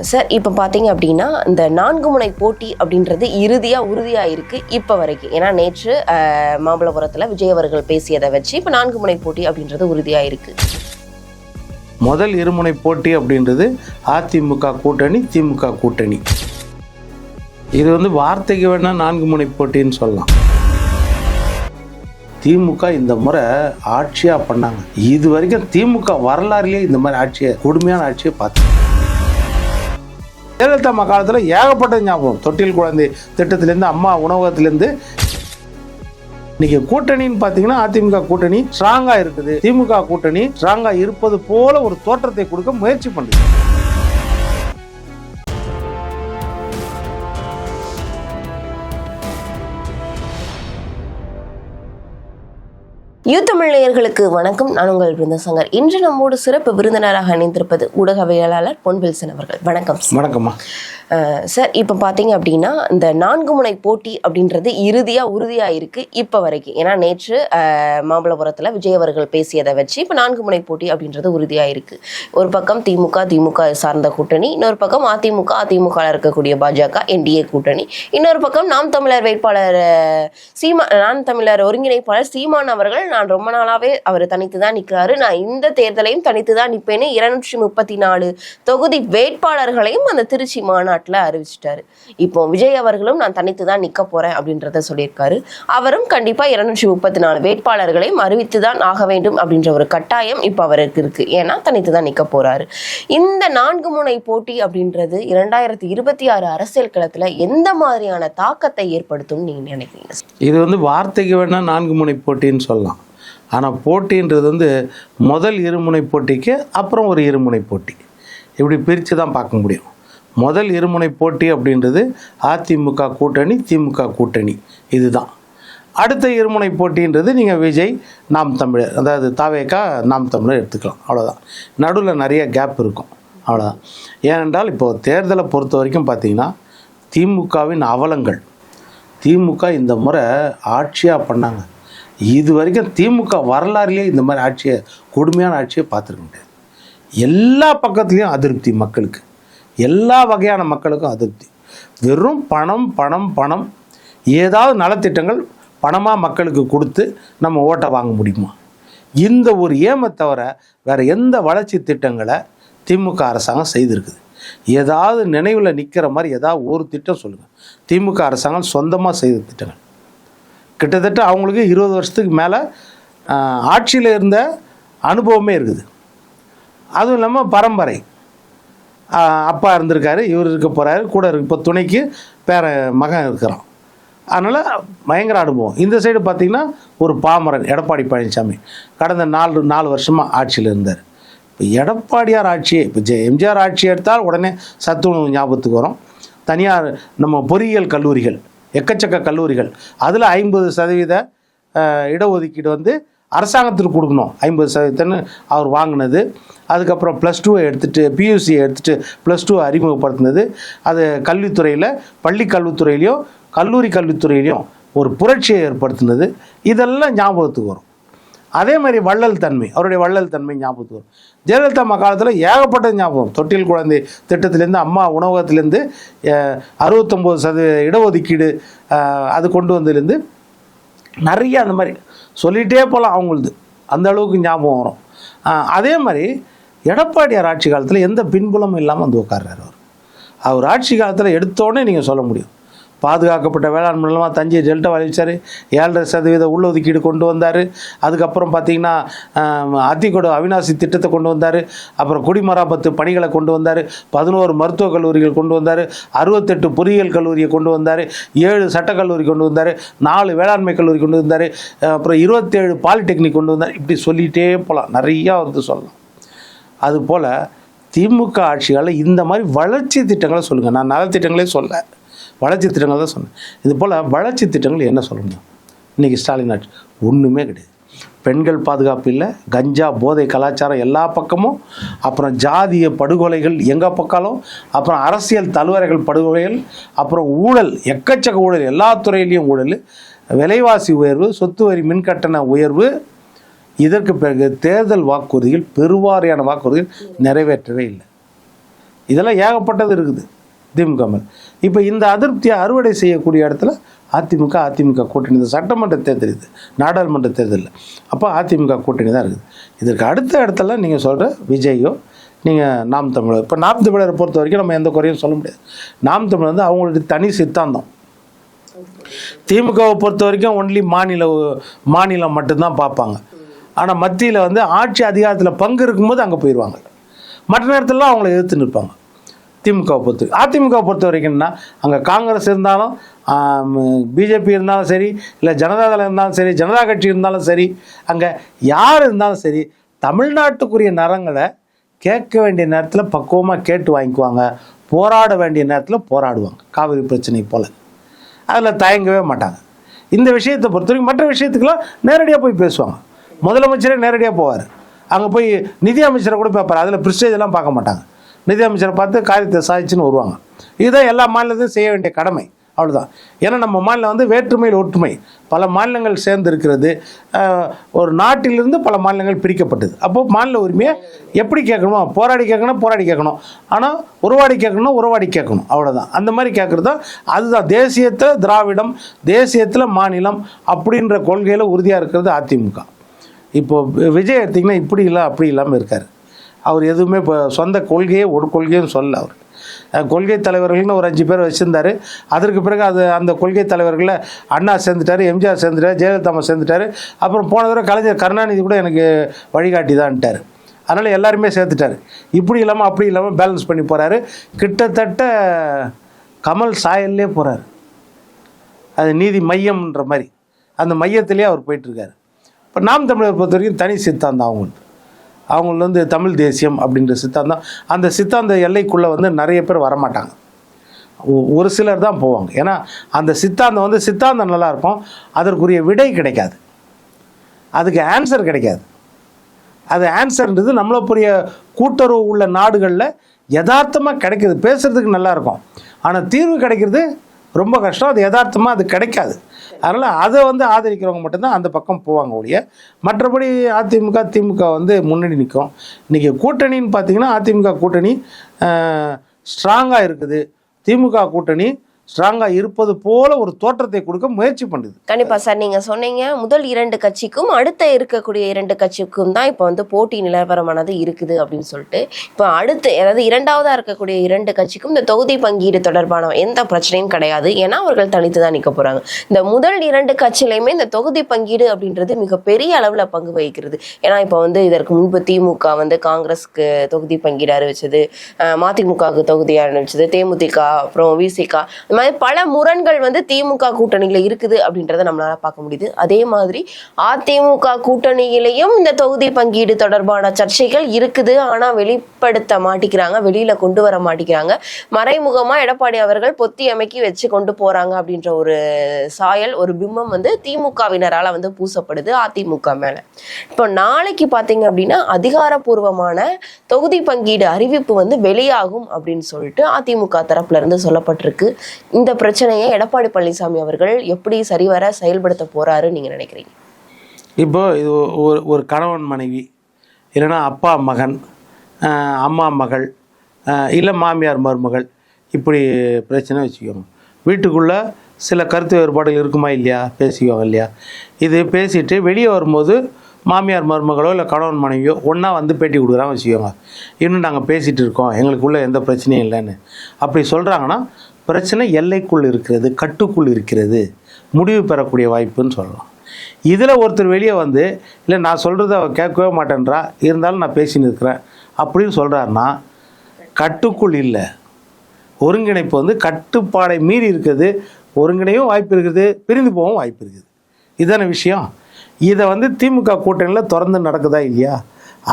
Sir, இப்போ பார்த்தீங்க அப்படின்னா இந்த 4 முனை போட்டி அப்படின்றது இறுதியாக உறுதியாக இருக்குது இப்போ வரைக்கும். ஏன்னா நேற்று மாமல்லபுரத்தில் விஜய் அவர்கள் பேசியதை வச்சு இப்போ 4 முனை போட்டி அப்படின்றது உறுதியாக இருக்குது. முதல் இருமுனை போட்டி அப்படின்றது அதிமுக கூட்டணி, திமுக கூட்டணி. இது வார்த்தைக்கு வேணால் 4 முனை போட்டின்னு சொல்லலாம். திமுக இந்த முறை ஆட்சியாக பண்ணாங்க. இது வரைக்கும் திமுக வரலாறுலேயே இந்த மாதிரி ஆட்சியை, கொடுமையான ஆட்சியை பார்த்து. ஜெயலலிதா காலத்தில் ஏகப்பட்ட ஞாபகம். தொட்டில் குழந்தை திட்டத்திலேருந்து, அம்மா உணவகத்திலேருந்து. இன்னைக்கு கூட்டணின்னு பார்த்தீங்கன்னா அதிமுக கூட்டணி ஸ்ட்ராங்காக இருக்குது. திமுக கூட்டணி ஸ்ட்ராங்காக இருப்பது போல ஒரு தோற்றத்தை கொடுக்க முயற்சி பண்ணுது. யூத்தமிழ் நேயர்களுக்கு வணக்கம். நான் உங்கள் பிருந்தசங்கர். இன்று நம்மோடு சிறப்பு விருந்தினராக இணைந்திருப்பது ஊடகவியலாளர் பொன் வில்சன் அவர்கள். வணக்கம். வணக்கம்மா. சார், இப்போ பார்த்தீங்க அப்படின்னா இந்த 4 முனை போட்டி அப்படின்றது இறுதியாக உறுதியாக இருக்குது இப்போ வரைக்கும். ஏன்னா நேற்று மாமல்லபுரத்தில் விஜய் அவர்கள் பேசியதை வச்சு இப்போ 4 முனை போட்டி அப்படின்றது உறுதியாக இருக்குது. ஒரு பக்கம் திமுக சார்ந்த கூட்டணி, இன்னொரு பக்கம் அதிமுக இருக்கக்கூடிய பாஜக என்டிஏ கூட்டணி, இன்னொரு பக்கம் நாம் தமிழர் வேட்பாளர் நாம் தமிழர் ஒருங்கிணைப்பாளர் சீமான் அவர்கள் நான் ரொம்ப நாளாகவே அவர் தனித்து தான் நிற்கிறாரு, நான் இந்த தேர்தலையும் தனித்து தான் நிற்பேன்னு 234 தொகுதி வேட்பாளர்களையும் அந்த திருச்சி மாநாட்டில் அறிவிச்சிட்டாரு. இப்போ விஜய் அவர்களும் நான் தனித்து தான் நிற்க போறேன் அப்படின்றத சொல்லியிருக்காரு. அவரும் கண்டிப்பா 234 வேட்பாளர்களையும் அறிவித்து தான் ஆக வேண்டும் அப்படின்ற ஒரு கட்டாயம் இப்போ அவருக்கு இருக்கு. ஏன்னா தனித்து தான் நிற்க போறாரு. இந்த 4 முனை போட்டி அப்படின்றது 2026 அரசியல் களத்துல எந்த மாதிரியான தாக்கத்தை ஏற்படுத்தும் நீங்க நினைக்கிறீங்க? இது வார்த்தைக்கு வேணா 4 முனை போட்டின்னு சொல்லலாம். ஆனால் போட்டின்றது முதல் இருமுனை போட்டிக்கு அப்புறம் ஒரு இருமுனை போட்டி, இப்படி பிரித்து தான் பார்க்க முடியும். முதல் இருமுனை போட்டி அப்படின்றது அதிமுக கூட்டணி, திமுக கூட்டணி, இதுதான். அடுத்த இருமுனை போட்டின்றது நீங்கள் விஜய், நாம் தமிழர், அதாவது தாவேகா, நாம் தமிழர் எடுத்துக்கலாம். அவ்வளோதான். நடுவில் நிறைய கேப் இருக்கும், அவ்வளோதான். ஏனென்றால் இப்போது தேர்தலை பொறுத்த வரைக்கும் பார்த்திங்கன்னா திமுகவின் அவலங்கள். திமுக இந்த முறை ஆட்சியாக பண்ணாங்க. இது வரைக்கும் திமுக வரலாறுலேயே இந்த மாதிரி ஆட்சியை, கொடுமையான ஆட்சியை பார்த்துருக்க முடியாது. எல்லா பக்கத்துலேயும் அதிருப்தி மக்களுக்கு, எல்லா வகையான மக்களுக்கும் அதிருப்தி. வெறும் பணம் பணம் பணம். ஏதாவது நலத்திட்டங்கள் பணமாக மக்களுக்கு கொடுத்து நம்ம ஓட்டை வாங்க முடியுமா? இந்த ஒரு ஏமை தவிர வேறு எந்த வளர்ச்சி திட்டங்களை திமுக அரசாங்கம் செய்திருக்குது? ஏதாவது நினைவில் நிற்கிற மாதிரி ஏதாவது ஒரு திட்டம் சொல்லுங்கள். திமுக அரசாங்கம் சொந்தமாக செய்த திட்டங்கள் கிட்டத்தட்ட அவங்களுக்கு 20 வருஷத்துக்கு மேலே ஆட்சியில் இருந்த அனுபவமே இருக்குது. அதுவும் இல்லாமல் பரம்பரை, அப்பா இருந்திருக்காரு, இவர் இருக்க போகிறாரு, கூட இருக்கு, இப்போ துணைக்கு மகன் இருக்கிறான். அதனால் பயங்கர அனுபவம். இந்த சைடு பார்த்திங்கன்னா ஒரு பாமரன் எடப்பாடி பழனிசாமி கடந்த 4 வருஷமாக ஆட்சியில் இருந்தார். இப்போ எடப்பாடியார் ஆட்சியே, இப்போ எம்ஜிஆர் ஆட்சி எடுத்தால் உடனே சத்துணவு ஞாபகத்துக்கு வரும். தனியார் நம்ம பொறியியல் கல்லூரிகள், எக்கச்சக்க கல்லூரிகள், அதில் 50% இடஒதுக்கீடு அரசாங்கத்துக்கு கொடுக்கணும், 50% அவர் வாங்கினது. அதுக்கப்புறம் +2 எடுத்துகிட்டு பியூசியை எடுத்துகிட்டு +2 அறிமுகப்படுத்தினது. அது கல்வித்துறையில், பள்ளி கல்வித்துறையிலையும் கல்வித்துறையிலையும் ஒரு புரட்சியை ஏற்படுத்தினது. இதெல்லாம் ஞாபகத்துக்கு வரும். அதே மாதிரி வள்ளல் தன்மை, அவருடைய வள்ளல் தன்மை ஞாபகத்துக்கு வரும். ஜெயலலிதா காலத்தில் ஏகப்பட்ட ஞாபகம். தொட்டில் குழந்தை திட்டத்திலேருந்து, அம்மா உணவகத்திலேருந்து 69% இடஒதுக்கீடு அது கொண்டு வந்ததுலேருந்து நிறைய அந்த மாதிரி சொல்லிகிட்டே போகலாம். அவங்களது அந்த அளவுக்கு ஞாபகம் வரும். அதே மாதிரி எடப்பாடியார் ஆட்சி காலத்தில் எந்த பின்புலமும் இல்லாமல் உட்கார்றாரு. அவர் ஆட்சி காலத்தில் எடுத்தோடனே நீங்கள் சொல்ல முடியும். பாதுகாக்கப்பட்ட வேளாண் மண்டலமாக தஞ்சை டெல்டா அறிவிச்சார். 7.5% உள்ளொதுக்கீடு கொண்டு வந்தார். அதுக்கப்புறம் பார்த்திங்கன்னா அத்திக்கொடு அவிநாசி திட்டத்தை கொண்டு வந்தார். அப்புறம் குடிமராமத்து பணிகளை கொண்டு வந்தார். 11 மருத்துவக் கல்லூரிகள் கொண்டு வந்தார். 68 பொறியியல் கல்லூரியை கொண்டு வந்தார். 7 சட்டக்கல்லூரி கொண்டு வந்தார். 4 வேளாண்மை கல்லூரி கொண்டு வந்தார். அப்புறம் 27 பாலிடெக்னிக் கொண்டு வந்தார். இப்படி சொல்லிகிட்டே போகலாம், நிறையா சொல்லலாம். அதுபோல் திமுக ஆட்சிகளில் இந்த மாதிரி வளர்ச்சி திட்டங்களை சொல்லுங்கள். நான் நலத்திட்டங்களே சொல்ல, வளர்ச்சி திட்டங்கள் தான் சொன்னேன். இது போல் வளர்ச்சி திட்டங்கள் என்ன சொல்ல முடியும்? இன்றைக்கி ஸ்டாலின் ஆட்சி ஒன்றுமே கிடையாது. பெண்கள் பாதுகாப்பு இல்லை, கஞ்சா போதை கலாச்சாரம் எல்லா பக்கமும், அப்புறம் ஜாதிய படுகொலைகள் எங்கே பக்காலும், அப்புறம் அரசியல் தலைவர்கள் படுகொலைகள், அப்புறம் ஊழல், எக்கச்சக்க ஊழல், எல்லா துறையிலையும் ஊழல், விலைவாசி உயர்வு, சொத்து வரி மின்கட்டண உயர்வு. இதற்கு பிறகு தேர்தல் வாக்குறுதிகள், பெருவாரியான வாக்குறுதிகள் நிறைவேற்றவே இல்லை. இதெல்லாம் ஏகப்பட்டது இருக்குது திமுக மேல். இப்போ இந்த அதிருப்தியை அறுவடை செய்யக்கூடிய இடத்துல அதிமுக கூட்டணி. இந்த சட்டமன்ற தேர்தல், இது நாடாளுமன்ற தேர்தலில், அப்போ அதிமுக கூட்டணி தான் இருக்குது. இதற்கு அடுத்த இடத்துல நீங்கள் சொல்கிற விஜயோ, நீங்கள் நாம் தமிழர், இப்போ நாம் தமிழரை பொறுத்த வரைக்கும் நம்ம எந்த குறையும் சொல்ல முடியாது. நாம் தமிழர் வந்து அவங்களுடைய தனி சித்தாந்தம். திமுகவை பொறுத்த வரைக்கும் ஒன்லி மாநிலம் மட்டும்தான் பார்ப்பாங்க. ஆனால் மத்தியில் வந்து ஆட்சி அதிகாரத்தில் பங்கு இருக்கும்போது அங்கே போயிடுவாங்க. மற்ற நேரத்திலலாம் அவங்கள எதிர்த்து நிற்பாங்க. அதிமுகவை பொறுத்த வரைக்கும்னா அங்கே காங்கிரஸ் இருந்தாலும், பிஜேபி இருந்தாலும் சரி, இல்லை ஜனதாதளம் இருந்தாலும் சரி, ஜனதா கட்சி இருந்தாலும் சரி, அங்கே யார் இருந்தாலும் சரி, தமிழ்நாட்டுக்குரிய நரங்களை கேட்க வேண்டிய நேரத்தில் பக்குவமாக கேட்டு வாங்கிக்குவாங்க. போராட வேண்டிய நேரத்தில் போராடுவாங்க. காவிரி பிரச்சனை போல் அதில் தயங்கவே மாட்டாங்க. இந்த விஷயத்தை பொறுத்த வரைக்கும் மற்ற விஷயத்துக்கெல்லாம் நேரடியாக போய் பேசுவாங்க. முதலமைச்சரே நேரடியாக போவார். அங்கே போய் நிதி அமைச்சரை கூட பார்ப்பார். அதில் ப்ரிஸ்டேஜெல்லாம் பார்க்க மாட்டாங்க. நிதி அமைச்சரை பார்த்து காரியத்தை சாதிச்சுன்னு வருவாங்க. இதுதான் எல்லா மாநிலத்தையும் செய்ய வேண்டிய கடமை. அவ்வளோதான். ஏன்னா நம்ம மாநிலம் வந்து வேற்றுமையில் ஒற்றுமை, பல மாநிலங்கள் சேர்ந்து இருக்கிறது. ஒரு நாட்டிலிருந்து பல மாநிலங்கள் பிரிக்கப்பட்டது. அப்போது மாநில உரிமையை எப்படி கேட்கணுமோ போராடி கேட்கணும். ஆனால் உறவாடி கேட்கணும். அவ்வளோதான். அந்த மாதிரி கேட்குறது தான். அதுதான் தேசியத்தில் திராவிடம், தேசியத்தில் மாநிலம் அப்படின்ற கொள்கையில் உறுதியாக இருக்கிறது அதிமுக. இப்போது விஜய் எடுத்திங்கன்னா இப்படி இல்லை அப்படி இல்லாமல் இருக்கார். அவர் எதுவுமே இப்போ சொந்த ஒரு கொள்கையும் சொல்ல. அவர் கொள்கை தலைவர்கள்னு ஒரு 5 பேர் வச்சுருந்தார். அதற்கு பிறகு அந்த கொள்கை தலைவர்களில் அண்ணா சேர்ந்துட்டார், எம்ஜிஆர் சேர்ந்துட்டார், ஜெயலலிதா சேர்ந்துட்டார். அப்புறம் போன தடவை கலைஞர் கருணாநிதி கூட எனக்கு வழிகாட்டி தான்ட்டார். அதனால் எல்லாருமே சேர்த்துட்டார். இப்படி இல்லாமல் அப்படி இல்லாமல் பேலன்ஸ் பண்ணி போகிறாரு. கிட்டத்தட்ட கமல் சாயல்லே போகிறார். அது நீதி மையம்ன்ற மாதிரி அந்த மையத்திலே அவர் போயிட்டுருக்காரு. இப்போ நாம் தமிழரை பொறுத்த வரைக்கும் தனி சித்தாந்தம். அவங்களுக்கு வந்து தமிழ் தேசியம் அப்படின்ற சித்தாந்தம். அந்த சித்தாந்த எல்லைக்குள்ளே வந்து நிறைய பேர் வரமாட்டாங்க. ஒரு சிலர் தான் போவாங்க. ஏன்னா அந்த சித்தாந்தம் நல்லாயிருக்கும், அதற்குரிய விடை கிடைக்காது, அதுக்கு ஆன்சர் கிடைக்காது. அது ஆன்சர்ன்றது நம்மளை புரிய கூட்டுறவு உள்ள நாடுகளில் யதார்த்தமாக கிடைக்கிது, பேசுகிறதுக்கு நல்லாயிருக்கும். ஆனால் தீர்வு கிடைக்கிறது ரொம்ப கஷ்டம். அது யதார்த்தமாக அது கிடைக்காது. அதனால் அதை வந்து ஆதரிக்கிறவங்க மட்டும்தான் அந்த பக்கம் போவாங்க ஒழிய, மற்றபடி திமுக வந்து முன்னணி நிற்கும். இன்றைக்கி கூட்டணின்னு பார்த்தீங்கன்னா அதிமுக கூட்டணி ஸ்ட்ராங்காக இருக்குது. திமுக கூட்டணி ஸ்ட்ராங்காக இருப்பது போல ஒரு தோற்றத்தை கொடுக்க முயற்சி பண்ணுது. கண்டிப்பாக சார், நீங்கள் சொன்னீங்க முதல் 2 கட்சிக்கும் அடுத்த இருக்கக்கூடிய 2 கட்சிக்கும் தான் இப்போ வந்து போட்டி நிலவரமானது இருக்குது அப்படின்னு சொல்லிட்டு, இப்போ அடுத்து அதாவது 2வதாக இருக்கக்கூடிய 2 கட்சிக்கும் இந்த தொகுதி பங்கீடு தொடர்பான எந்த பிரச்சனையும் கிடையாது. ஏன்னா அவர்கள் தனித்து தான் நிற்க போகிறாங்க. இந்த முதல் 2 கட்சியிலையுமே இந்த தொகுதி பங்கீடு அப்படின்றது மிகப்பெரிய அளவில் பங்கு வகிக்கிறது. ஏன்னா இப்போ வந்து இதற்கு முன்பு திமுக வந்து காங்கிரஸுக்கு தொகுதி பங்கீடு அறிவிச்சது, மதிமுகவுக்கு தொகுதி அறிவிச்சது, தேமுதிக, அப்புறம் விசிக, பல முரண்கள் வந்து திமுக கூட்டணியில இருக்குது அப்படின்றத நம்மளால பார்க்க முடியுது. அதே மாதிரி அதிமுக கூட்டணியிலையும் இந்த தொகுதி பங்கீடு தொடர்பான சர்ச்சைகள் இருக்குது. ஆனா வெளிப்படுத்த மாட்டேங்கிறாங்க, வெளியில கொண்டு வர மாட்டேங்கிறாங்க. மறைமுகமா எடப்பாடி அவர்கள் பொத்தி அமைக்கி வச்சு கொண்டு போறாங்க அப்படின்ற ஒரு சாயல், ஒரு பிம்பம் வந்து திமுகவினரால வந்து பூசப்படுது அதிமுக மேல. இப்போ நாளைக்கு பாத்தீங்க அப்படின்னா அதிகாரப்பூர்வமான தொகுதி பங்கீடு அறிவிப்பு வந்து வெளியாகும் அப்படின்னு சொல்லிட்டு அதிமுக தரப்புல இருந்து சொல்லப்பட்டிருக்கு. இந்த பிரச்சனையை எடப்பாடி பழனிசாமி அவர்கள் எப்படி சரிவர செயல்படுத்த போறாரு நீங்க நினைக்கிறீங்க? இப்போ இது ஒரு கணவன் மனைவி, இல்லைன்னா அப்பா மகன், அம்மா மகள், இல்லை மாமியார் மருமகள், இப்படி பிரச்சனை வச்சுக்கோங்க. வீட்டுக்குள்ளே சில கருத்து வேறுபாடுகள் இருக்குமா இல்லையா, பேசிக்குவாங்க இல்லையா. இது பேசிட்டு வெளியே வரும்போது மாமியார் மருமகளோ இல்லை கணவன் மனைவியோ ஒன்றா வந்து பேட்டி கொடுக்குறாங்க வச்சுக்கோங்க. இன்னும் நாங்கள் பேசிகிட்டு இருக்கோம், எங்களுக்குள்ளே எந்த பிரச்சனையும் இல்லைன்னு அப்படி சொல்கிறாங்கன்னா பிரச்சனை எல்லைக்குள் இருக்கிறது, கட்டுக்குள் இருக்கிறது, முடிவு பெறக்கூடிய வாய்ப்புன்னு சொல்லலாம். இதில் ஒருத்தர் வெளியே வந்து இல்லை நான் சொல்கிறத அவள் கேட்கவே மாட்டேன்றா, இருந்தாலும் நான் பேசின்னு இருக்கிறேன் அப்படின்னு சொல்கிறாருன்னா கட்டுக்குள் இல்லை. ஒருங்கிணைப்பு வந்து கட்டுப்பாடை மீறி இருக்குது. ஒருங்கிணையும் வாய்ப்பு இருக்குது, பிரிந்து போகவும் வாய்ப்பு இருக்குது. இதான விஷயம். இதை வந்து திமுக கூட்டணியில் தொடர்ந்து நடக்குதா இல்லையா?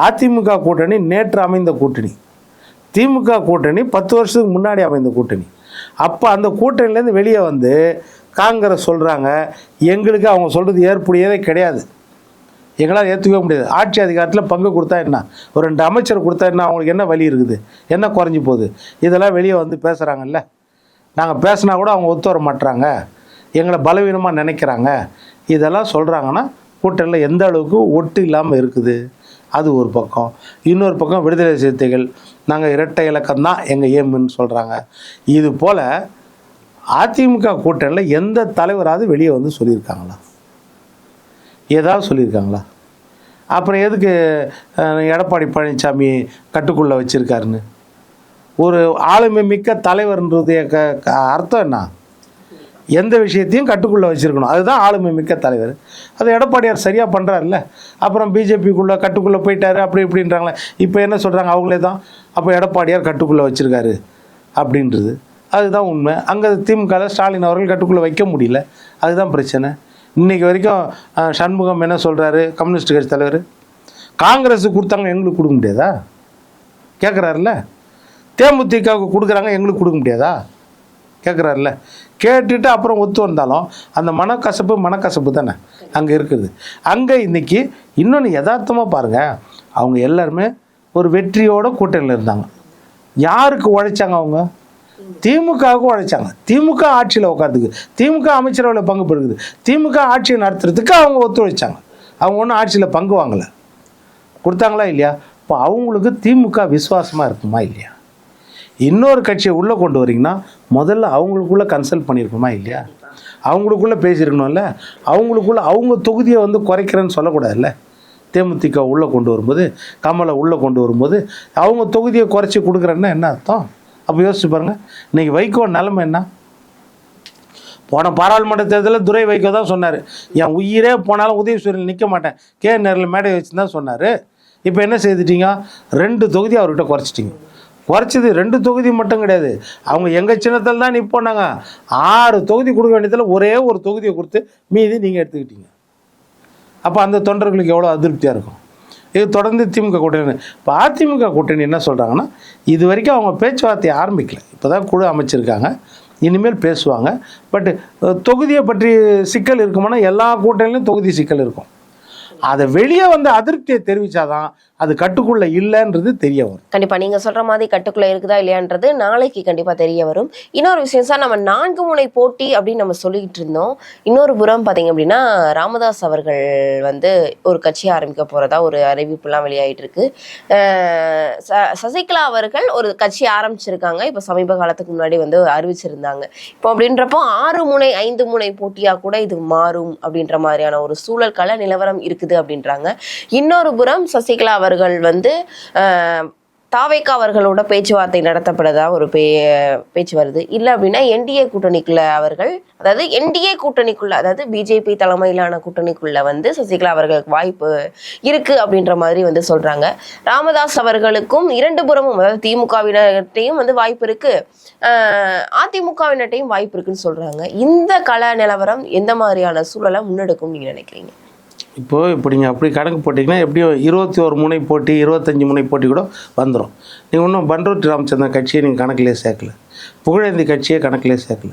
அதிமுக கூட்டணி நேற்று அமைந்த கூட்டணி, திமுக கூட்டணி 10 வருஷத்துக்கு முன்னாடி அமைந்த கூட்டணி. அப்போ அந்த கூட்டணியிலேருந்து வெளியே வந்து காங்கிரஸ் சொல்கிறாங்க, எங்களுக்கு அவங்க சொல்கிறது ஏற்புடையதே கிடையாது, எங்களால் ஏற்றுக்கவே முடியாது. ஆட்சி அதிகாரத்தில் பங்கு கொடுத்தா என்ன, ஒரு 2 அமைச்சர் கொடுத்தா என்ன, அவங்களுக்கு என்ன வழி இருக்குது, என்ன குறைஞ்சி போகுது, இதெல்லாம் வெளியே வந்து பேசுகிறாங்கல்ல. நாங்கள் பேசினா கூட அவங்க ஒத்து வர மாட்டுறாங்க, எங்களை பலவீனமாக நினைக்கிறாங்க, இதெல்லாம் சொல்கிறாங்கன்னா கூட்டணியில் எந்த அளவுக்கு ஒட்டு இல்லாமல் இருக்குது. அது ஒரு பக்கம். இன்னொரு பக்கம் விடுதலை சிறுத்தைகள் நாங்கள் இரட்டை இலக்கம் தான் எங்கள் ஏம்னு சொல்கிறாங்க. இது போல் அதிமுக கூட்டணியில் எந்த தலைவராவது வெளியே வந்து சொல்லியிருக்காங்களா? ஏதாவது சொல்லியிருக்காங்களா? அப்புறம் எதுக்கு எடப்பாடி பழனிசாமி கட்டுக்குள்ளே வச்சுருக்காருன்னு? ஒரு ஆளுமை மிக்க தலைவர்ன்றது அர்த்தம் என்ன? எந்த விஷயத்தையும் கட்டுக்குள்ளே வச்சுருக்கணும், அதுதான் ஆளுமை மிக்க தலைவர். அது எடப்பாடியார் சரியாக பண்ணுறாருல்ல. அப்புறம் பிஜேபிக்குள்ளே கட்டுக்குள்ளே போயிட்டாரு அப்படி இப்படின்றாங்களே. இப்போ என்ன சொல்கிறாங்க, அவங்களே தான் அப்போ எடப்பாடியார் கட்டுக்குள்ளே வச்சுருக்காரு அப்படின்றது. அதுதான் உண்மை. அங்கே திமுகவில் ஸ்டாலின் அவர்கள் கட்டுக்குள்ளே வைக்க முடியல, அதுதான் பிரச்சனை. இன்றைக்கி வரைக்கும் சண்முகம் என்ன சொல்கிறாரு, கம்யூனிஸ்ட் கட்சி தலைவர், காங்கிரஸுக்கு கொடுத்தாங்க எங்களுக்கு கொடுக்க முடியாதா கேட்குறாருல்ல. தேமுதிகவுக்கு கொடுக்குறாங்க எங்களுக்கு கொடுக்க முடியாதா கேட்குறாருல்ல. கேட்டுட்டு அப்புறம் ஒத்து வந்தாலும் அந்த மனக்கசப்பு தானே அங்கே இருக்குது. அங்கே இன்றைக்கி இன்னொன்று யதார்த்தமாக பாருங்கள், அவங்க எல்லாருமே ஒரு வெற்றியோட கூட்டணியில் இருந்தாங்க. யாருக்கு உழைச்சாங்க? அவங்க திமுகவுக்கு உழைச்சாங்க. திமுக ஆட்சியில் உட்காந்துக்கு, திமுக அமைச்சரவையில் பங்கு பெறுக்குது, திமுக ஆட்சியை நடத்துறதுக்கு அவங்க ஒத்துழைச்சாங்க. அவங்க ஒன்றும் ஆட்சியில் பங்கு வாங்கலை. கொடுத்தாங்களா இல்லையா? இப்போ அவங்களுக்கு திமுக விசுவாசமாக இருக்குமா இல்லையா? இன்னொரு கட்சியை உள்ளே கொண்டு வரீங்கன்னா முதல்ல அவங்களுக்குள்ளே கன்சல்ட் பண்ணியிருக்கோமா இல்லையா? அவங்களுக்குள்ளே பேசியிருக்கணும்ல. அவங்களுக்குள்ளே அவங்க தொகுதியை வந்து குறைக்கிறேன்னு சொல்லக்கூடாதுல்ல. தேமுதிக உள்ளே கொண்டு வரும்போது, கமலை உள்ளே கொண்டு வரும்போது அவங்க தொகுதியை குறைச்சி கொடுக்குறேன்னா என்ன அர்த்தம்? அப்போ யோசிச்சு பாருங்கள். இன்றைக்கி வைகோ நிலைமை என்ன? போன பாராளுமன்ற தேர்தலில் துரை வைகோ தான் சொன்னார், என் உயிரே போனாலும் உதயசூரியன் நிற்க மாட்டேன், நேரில் மேடை வச்சு தான் சொன்னார். இப்போ என்ன செய்துட்டீங்க? 2 தொகுதி அவர்கிட்ட குறைச்சிட்டிங்க. குறைச்சது 2 தொகுதி மட்டும் கிடையாது, அவங்க எங்கள் சின்னத்தில் தான் நிற்போனாங்க. 6 தொகுதி கொடுக்க வேண்டியதில் ஒரே ஒரு தொகுதியை கொடுத்து மீதி நீங்கள் எடுத்துக்கிட்டீங்க. அப்போ அந்த தொண்டர்களுக்கு எவ்வளோ அதிருப்தியாக இருக்கும். இது தொடர்ந்து திமுக கூட்டணி. இப்போ அதிமுக கூட்டணி என்ன சொல்கிறாங்கன்னா, இது வரைக்கும் அவங்க பேச்சுவார்த்தையை ஆரம்பிக்கல, இப்போ தான் குழு அமைச்சிருக்காங்க, இனிமேல் பேசுவாங்க. பட் தொகுதியை பற்றி சிக்கல் இருக்குமானா எல்லா கூட்டணிலையும் தொகுதி சிக்கல் இருக்கும். அதை வெளியே வந்து அதிருப்தியை தெரிவித்தாதான் அது கட்டுக்குள்ளே இல்லைன்றது தெரிய வரும். கண்டிப்பாக நீங்கள் சொல்கிற மாதிரி கட்டுக்குள்ளே இருக்குதா இல்லையான்றது நாளைக்கு கண்டிப்பாக தெரிய வரும். இன்னொரு விஷயம் சார், நம்ம 4 முனை போட்டி அப்படின்னு நம்ம சொல்லிக்கிட்டு இருந்தோம். இன்னொரு புறம் பார்த்தீங்க அப்படின்னா ராமதாஸ் அவர்கள் வந்து ஒரு கட்சி ஆரம்பிக்க போகிறதா ஒரு அறிவிப்புலாம் வெளியாகிட்டு இருக்கு. சசிகலா அவர்கள் ஒரு கட்சி ஆரம்பிச்சிருக்காங்க, இப்போ சமீப காலத்துக்கு முன்னாடி வந்து அறிவிச்சிருந்தாங்க. இப்போ அப்படின்றப்போ 6 முனை 5 முனை போட்டியாக கூட இது மாறும் அப்படின்ற மாதிரியான ஒரு சூழல் கள நிலவரம் இருக்குது அப்படின்றாங்க. இன்னொரு புறம் சசிகலா அவர்கள் வந்து தாவேகா அவர்களோட பேச்சுவார்த்தை நடத்தப்படுறதா ஒரு பேச்சு வருது. இல்லை அப்படின்னா என்டிஏ கூட்டணிக்குள்ள அவர்கள், அதாவது என்டிஏ கூட்டணிக்குள்ள, அதாவது பிஜேபி தலைமையிலான கூட்டணிக்குள்ள வந்து சசிகலா அவர்களுக்கு வாய்ப்பு இருக்கு அப்படின்ற மாதிரி வந்து சொல்றாங்க. ராமதாஸ் அவர்களுக்கும் 2 புறமும், அதாவது திமுகவினர்கிட்டையும் வந்து வாய்ப்பு இருக்கு, அதிமுகவினர்கிட்டையும் வாய்ப்பு இருக்குன்னு சொல்றாங்க. இந்த கள நிலவரம் எந்த மாதிரியான சூழலை முன்னெடுக்கும் நீங்க நினைக்கிறீங்க? இப்போ நீங்கள் அப்படி கணக்கு போட்டிங்கன்னா எப்படியோ 21 முனை போட்டி 25 முனை போட்டி கூட வந்துடும். நீங்கள் இன்னும் பண்ருட்டி ராமச்சந்திரன் கட்சியை நீங்கள் கணக்கிலே சேர்க்கல, புகழேந்தி கட்சியை கணக்கிலே சேர்க்கல,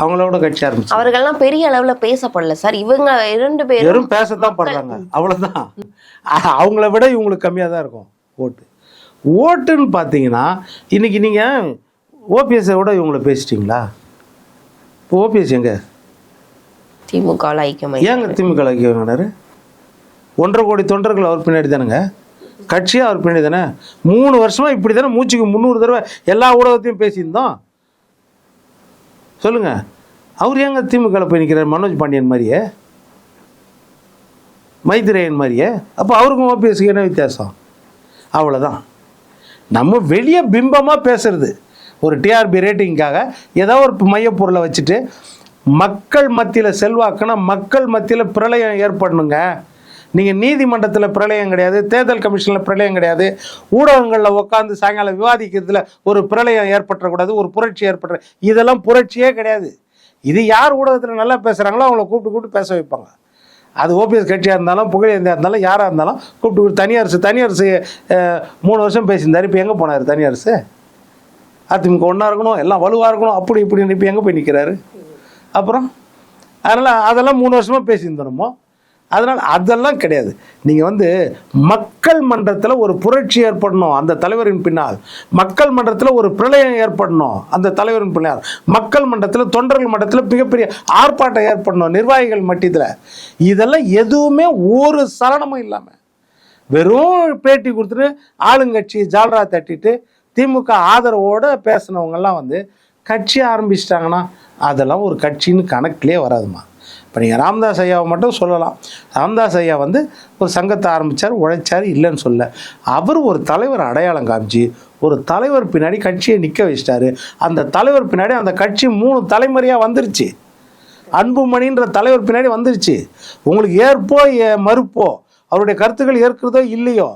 அவங்களோட கட்சி ஆரம்பிச்சு அவர்கள்லாம் பெரிய அளவில் பேசப்படல சார். இவங்க 2 பேரும் வெறும் பேசத்தான் படுறாங்க, அவ்வளோதான். அவங்கள விட இவங்களுக்கு கம்மியாக தான் இருக்கும் ஓட்டுன்னு பார்த்தீங்கன்னா. இன்றைக்கி நீங்கள் ஓபிஎஸ்ஸை விட இவங்களை பேசிட்டிங்களா? இப்போ ஓபிஎஸ் எங்க திமுக ஐக்கியம், ஏங்க திமுக ஐக்கியம்? 1.5 கோடி தொண்டர்கள் அவர் பின்னாடி தானுங்க, கட்சியாக அவர் பின்னாடி தானே. 3 வருஷமாக இப்படி தானே மூச்சுக்கு 300 தடவை எல்லா ஊடகத்தையும் பேசியிருந்தோம். சொல்லுங்க, அவர் ஏங்க திமுக போய் நிற்கிறார்? மனோஜ் பாண்டியன் மாதிரியே, மைத்ரேயன் மாதிரியே. அப்போ அவருக்கும் ஓபிஎஸ்க்கு என்ன வித்தியாசம்? அவ்வளோதான். நம்ம வெளியே பிம்பமாக பேசுறது, ஒரு டிஆர்பி ரேட்டிங்காக ஏதோ ஒரு மையப்பொருளை வச்சுட்டு மக்கள் மத்தியில் செல்வாக்குன்னா மக்கள் மத்தியில் பிரளயம் ஏற்படணுங்க. நீங்கள் நீதிமன்றத்தில் பிரளயம் கிடையாது, தேர்தல் கமிஷனில் பிரளயம் கிடையாது, ஊடகங்களில் உட்காந்து சாயங்காலம் விவாதிக்கிறதுல ஒரு பிரளயம் ஏற்பட்டக்கூடாது, ஒரு புரட்சி ஏற்படுற, இதெல்லாம் புரட்சியே கிடையாது. இது யார் ஊடகத்தில் நல்லா பேசுகிறாங்களோ அவங்கள கூப்பிட்டு பேச வைப்பாங்க. அது ஓபிஎஸ் கட்சியாக இருந்தாலும் புகழேந்தியாக இருந்தாலும் யாராக இருந்தாலும் கூப்பிட்டு தனியரசு 3 வருஷம் பேசியிருந்தார். இப்போ எங்கே போனார் தனியரசு? அதிமுக ஒன்றா இருக்கணும், எல்லாம் வலுவாக இருக்கணும், அப்படி இப்படின்னு இப்போ எங்கே போய் நிற்கிறாரு? அப்புறம் அதெல்லாம் 3 வருஷமாக பேசியிருந்தோமோ. அதனால் அதெல்லாம் கிடையாது. நீங்கள் வந்து மக்கள் மன்றத்தில் ஒரு புரட்சி ஏற்படணும் அந்த தலைவரின் பின்னால், மக்கள் மன்றத்தில் ஒரு பிரளயம் ஏற்படணும் அந்த தலைவரின் பின்னால், மக்கள் மன்றத்தில் தொண்டர்கள் மன்றத்தில் மிகப்பெரிய ஆர்ப்பாட்டம் ஏற்படணும் நிர்வாகிகள் மட்டத்தில். இதெல்லாம் எதுவுமே ஒரு சலனமும் இல்லாமல் வெறும் பேட்டி கொடுத்துட்டு ஆளுங்கட்சி ஜால்ரா தட்டிட்டு திமுக ஆதரவோடு பேசினவங்கெல்லாம் வந்து கட்சி ஆரம்பிச்சிட்டாங்கன்னா அதெல்லாம் ஒரு கட்சின்னு கணக்கிலே வராதுமா. இப்போ நீங்கள் ராமதாஸ் ஐயாவை மட்டும் சொல்லலாம். ராமதாஸ் ஐயா வந்து ஒரு சங்கத்தை ஆரம்பித்தார், உழைச்சார், இல்லைன்னு சொல்ல. அவர் ஒரு தலைவர் அடையாளம் காமிச்சு ஒரு தலைவர் பின்னாடி கட்சியை நிற்க வச்சிட்டாரு. அந்த தலைவர் பின்னாடி அந்த கட்சி 3 தலைமுறையாக வந்துருச்சு. அன்புமணின்ற தலைவர் பின்னாடி வந்துருச்சு. உங்களுக்கு ஏற்போ மறுப்போ அவருடைய கருத்துக்கள் ஏற்கிறதோ இல்லையோ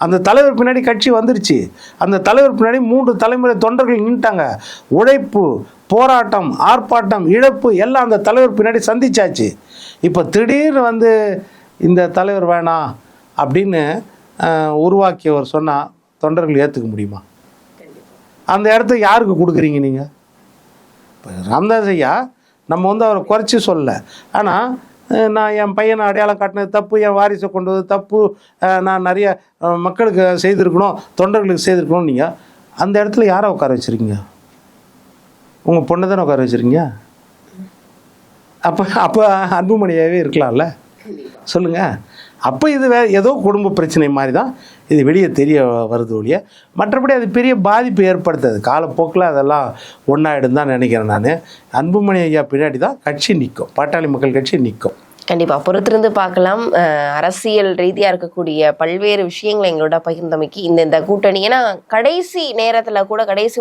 அந்த தலைவர் பின்னாடி கட்சி வந்துருச்சு. அந்த தலைவர் பின்னாடி 3 தலைமுறை தொண்டர்கள் நின்ட்டாங்க. உழைப்பு, போராட்டம், ஆர்ப்பாட்டம், இழப்பு எல்லாம் அந்த தலைவர் பின்னாடி சந்திச்சாச்சு. இப்போ திடீர்னு வந்து இந்த தலைவர் வேணாம் அப்படின்னு உருவாக்கியவர் சொன்னால் தொண்டர்கள் ஏற்றுக்க முடியுமா? அந்த இடத்த யாருக்கு கொடுக்குறீங்க நீங்கள்? இப்போ ராமதாஸ் ஐயா நம்ம வந்து அவரை குறைச்சி சொல்லலை. ஆனால் நான் என் பையனை அடையாளம் காட்டினது தப்பு, என் வாரிசை கொண்டு வந்து தப்பு, நான் நிறைய மக்களுக்கு செய்திருக்கணும், தொண்டர்களுக்கு செய்திருக்கணும். நீங்கள் அந்த இடத்துல யாரை உட்கார வச்சுருக்கீங்க? உங்கள் பொண்ணை தானே உட்கார வச்சுருக்கீங்க. அப்போ அன்புமணியாகவே இருக்கலாம்ல, சொல்லுங்கள். அப்போ இது ஏதோ குடும்ப பிரச்சனை மாதிரி தான் இது வெளியே தெரிய வருது ஒழிய மற்றபடி அது பெரிய பாதிப்பு ஏற்படுத்தாது. காலப்போக்கில் அதெல்லாம் ஒன்றாயிடும் தான் நினைக்கிறேன் நான். அன்புமணி ஐயா பின்னாடி தான் கட்சி நிற்கும், பாட்டாளி மக்கள் கட்சி நிற்கும். கண்டிப்பாக பொறுத்திருந்து பார்க்கலாம். அரசியல் ரீதியாக இருக்கக்கூடிய பல்வேறு விஷயங்களை எங்களோட பகிர்ந்தமைக்கு இந்த கூட்டணி, ஏன்னா கடைசி நேரத்தில் கூட, கடைசி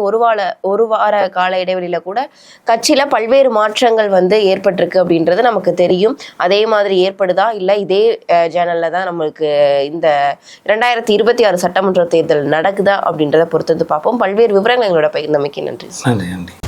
ஒரு வார கால இடைவெளியில் கூட கட்சியில் பல்வேறு மாற்றங்கள் வந்து ஏற்பட்டிருக்கு அப்படின்றது நமக்கு தெரியும். அதே மாதிரி ஏற்படுதா இல்லை இதே சேனலில் தான் நம்மளுக்கு இந்த 2026 சட்டமன்ற தேர்தல் நடக்குதா அப்படின்றத பொறுத்திருந்து பார்ப்போம். பல்வேறு விவரங்கள் எங்களோட பகிர்ந்தமைக்கு நன்றி. நன்றி.